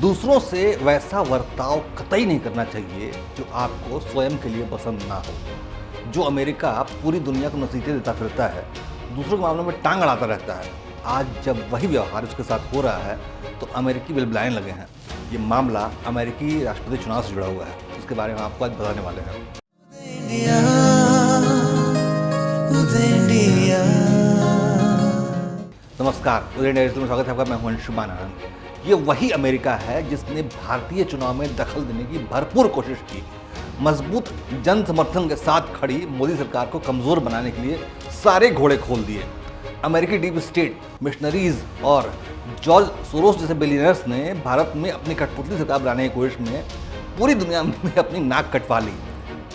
दूसरों से वैसा बर्ताव कतई नहीं करना चाहिए जो आपको स्वयं के लिए पसंद ना हो। जो अमेरिका पूरी दुनिया को नसीहतें देता फिरता है, दूसरों के मामलों में टांग अड़ाता रहता है, आज जब वही व्यवहार उसके साथ हो रहा है तो अमेरिकी बिलबिलाने लगे हैं। ये मामला अमेरिकी राष्ट्रपति चुनाव से जुड़ा हुआ है, इसके बारे में आपको आज बताने वाले हैं। नमस्कार, उदय इंडिया में स्वागत है आपका। मैं हूं अंशुमान आनंद। ये वही अमेरिका है जिसने भारतीय चुनाव में दखल देने की भरपूर कोशिश की। मजबूत जन समर्थन के साथ खड़ी मोदी सरकार को कमजोर बनाने के लिए सारे घोड़े खोल दिए। अमेरिकी डीप स्टेट, मिशनरीज और जॉर्ज सोरोस जैसे बिलियनर्स ने भारत में अपनी कठपुतली सरकार बनाने की कोशिश में पूरी दुनिया में अपनी नाक कटवा ली।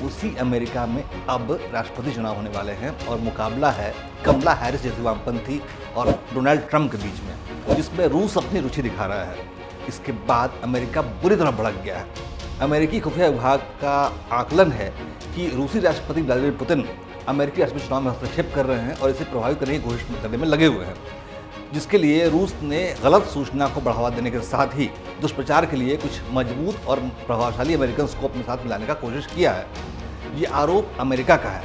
उसी अमेरिका में अब राष्ट्रपति चुनाव होने वाले हैं और मुकाबला है कमला हैरिस जैसी वामपंथी और डोनाल्ड ट्रंप के बीच में, जिसमें रूस अपनी रुचि दिखा रहा है। इसके बाद अमेरिका बुरी तरह भड़क गया है। अमेरिकी खुफिया विभाग का आकलन है कि रूसी राष्ट्रपति व्लादिमीर पुतिन अमेरिकी राष्ट्रपति चुनाव में हस्तक्षेप कर रहे हैं और इसे प्रभावित करने की कोशिश करने में लगे हुए हैं, जिसके लिए रूस ने गलत सूचना को बढ़ावा देने के साथ ही दुष्प्रचार के लिए कुछ मजबूत और प्रभावशाली अमेरिकन को अपने साथ मिलाने का कोशिश किया है। ये आरोप अमेरिका का है,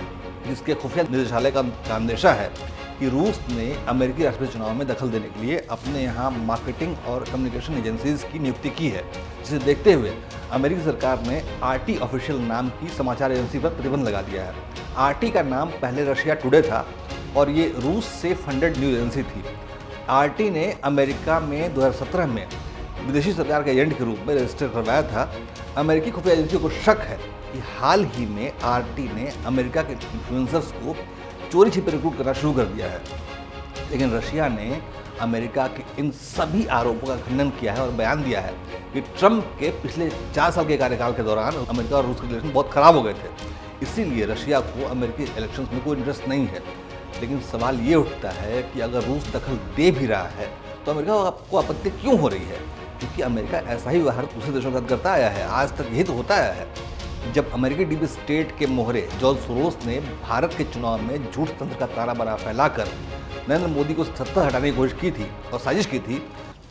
जिसके खुफिया निदेशालय का अंदेशा है कि रूस ने अमेरिकी राष्ट्रपति चुनाव में दखल देने के लिए अपने यहाँ मार्केटिंग और कम्युनिकेशन एजेंसीज की नियुक्ति की है। जिसे देखते हुए अमेरिकी सरकार ने RT ऑफिशियल नाम की समाचार एजेंसी पर प्रतिबंध लगा दिया है। RT का नाम पहले रशिया टुडे था और ये रूस से फंडेड न्यूज एजेंसी थी। RT ने अमेरिका में 2017 में विदेशी सरकार के एजेंट के रूप में रजिस्टर करवाया था। अमेरिकी खुफिया एजेंसियों को शक है कि हाल ही में RT ने अमेरिका के इन्फ्लुएंसर्स को चोरी छिपे रिक्रूट करना शुरू कर दिया है। लेकिन रशिया ने अमेरिका के इन सभी आरोपों का खंडन किया है और बयान दिया है कि ट्रंप के पिछले 4 साल के कार्यकाल के दौरान अमेरिका और रूस के रिलेशन बहुत खराब हो गए थे। इसीलिए रशिया को अमेरिकी इलेक्शंस में कोई इंटरेस्ट नहीं है। लेकिन सवाल ये उठता है कि अगर रूस दखल दे भी रहा है तो अमेरिका को आपत्ति क्यों हो रही है? क्योंकि अमेरिका ऐसा ही व्यवहार दूसरे देशों के साथ करता आया है, आज तक यही तो होता आया है। जब अमेरिकी डीप स्टेट के मोहरे जॉर्ज सोरोस ने भारत के चुनाव में झूठ तंत्र का तारा बना फैलाकर नरेंद्र मोदी को सत्ता हटाने की कोशिश की थी और साजिश की थी,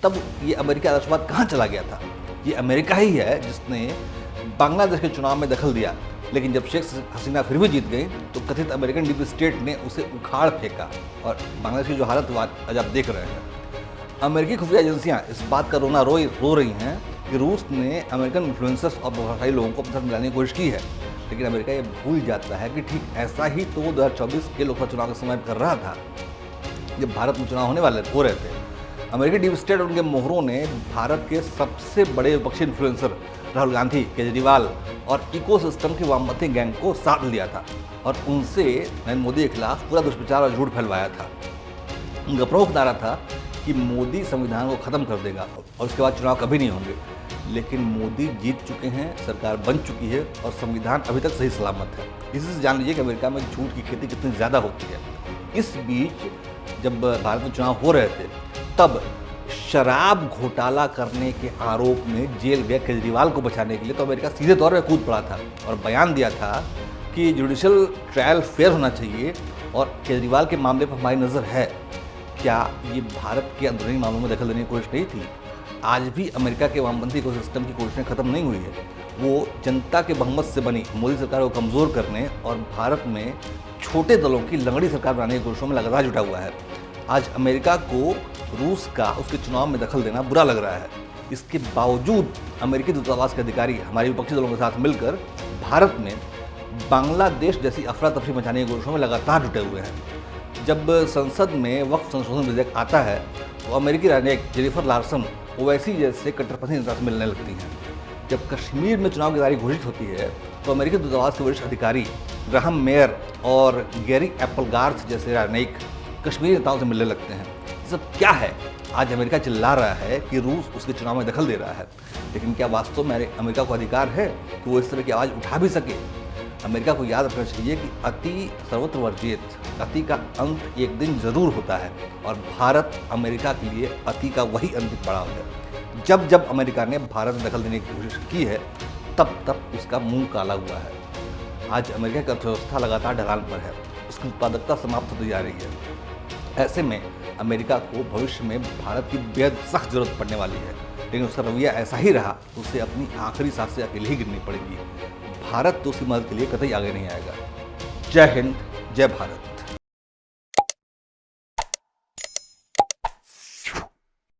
तब ये अमेरिकी आदर्शवाद कहाँ चला गया था? ये अमेरिका ही है जिसने बांग्लादेश के चुनाव में दखल दिया, लेकिन जब शेख हसीना फिर भी जीत गई तो कथित अमेरिकन डीप स्टेट ने उसे उखाड़ फेंका और बांग्लादेश की जो हालत आज आप देख रहे हैं। अमेरिकी खुफिया एजेंसियाँ इस बात का रो रही हैं कि रूस ने अमेरिकन इन्फ्लुएंसर्स और प्रभावशाली लोगों को अपने साथ मिलाने की कोशिश की है। लेकिन अमेरिका ये भूल जाता है कि ठीक ऐसा ही तो वो 2024 के लोकसभा चुनाव के समय कर रहा था, जब भारत में चुनाव हो रहे थे। अमेरिकी डीप स्टेट और उनके मोहरों ने भारत के सबसे बड़े विपक्षी इन्फ्लुएंसर राहुल गांधी, केजरीवाल और इकोसिस्टम की वामपंथी गैंग को साथ लिया था और उनसे नरेंद्र मोदी के खिलाफ पूरा दुष्प्रचार और झूठ फैलवाया था। उनका प्रमुख नारा था कि मोदी संविधान को खत्म कर देगा और उसके बाद चुनाव कभी नहीं होंगे। लेकिन मोदी जीत चुके हैं, सरकार बन चुकी है और संविधान अभी तक सही सलामत है। इसी से जान लीजिए कि अमेरिका में झूठ की खेती कितनी ज़्यादा होती है। इस बीच जब भारत में चुनाव हो रहे थे तब शराब घोटाला करने के आरोप में जेल गए केजरीवाल को बचाने के लिए तो अमेरिका सीधे तौर पर कूद पड़ा था और बयान दिया था कि जुडिशल ट्रायल फेयर होना चाहिए और केजरीवाल के मामले पर हमारी नज़र है। क्या ये भारत के अंदरूनी मामलों में दखल देने की कोशिश नहीं थी? आज भी अमेरिका के वामपंथी इकोसिस्टम की कोशिशें खत्म नहीं हुई है। वो जनता के बहुमत से बनी मोदी सरकार को कमज़ोर करने और भारत में छोटे दलों की लंगड़ी सरकार बनाने की कोशिशों में लगातार जुटा हुआ है। आज अमेरिका को रूस का उसके चुनाव में दखल देना बुरा लग रहा है। इसके बावजूद अमेरिकी दूतावास के अधिकारी हमारे विपक्षी दलों के साथ मिलकर भारत में बांग्लादेश जैसी अफरा तफरी मचाने की कोशिशों में लगातार जुटे हुए हैं। जब संसद में वक्फ संशोधन विधेयक आता है तो अमेरिकी राजनयिक जेनिफर लार्सन ओवैसी जैसे कट्टरपंथी नेता से मिलने लगती हैं। जब कश्मीर में चुनाव की तारीख घोषित होती है तो अमेरिकी दूतावास के वरिष्ठ अधिकारी ग्राहम मेयर और गैरी एप्पलगार्थ जैसे राजनयिक कश्मीरी नेताओं से मिलने लगते हैं। ये सब क्या है? आज अमेरिका चिल्ला रहा है कि रूस उसके चुनाव में दखल दे रहा है, लेकिन क्या वास्तव में अमेरिका को अधिकार है कि वो इस तरह की आवाज़ उठा भी सके? अमेरिका को याद रखना चाहिए कि अति सर्वत्र वर्जित, अति का अंत एक दिन जरूर होता है और भारत अमेरिका के लिए अति का वही अंतिम पड़ाव है। जब जब अमेरिका ने भारत में दखल देने की कोशिश की है तब तब उसका मुंह काला हुआ है। आज अमेरिका की अर्थव्यवस्था लगातार ढलान पर है, उसकी उत्पादकता समाप्त होती जा रही है। ऐसे में अमेरिका को भविष्य में भारत की बेहद सख्त जरूरत पड़ने वाली है। लेकिन उसका रवैया ऐसा ही रहा तो उसे अपनी आखिरी सांस से अकेले ही गिरनी पड़ेगी। भारत तो उसकी मदद के लिए कतई आगे नहीं आएगा। जय हिंद, जय भारत।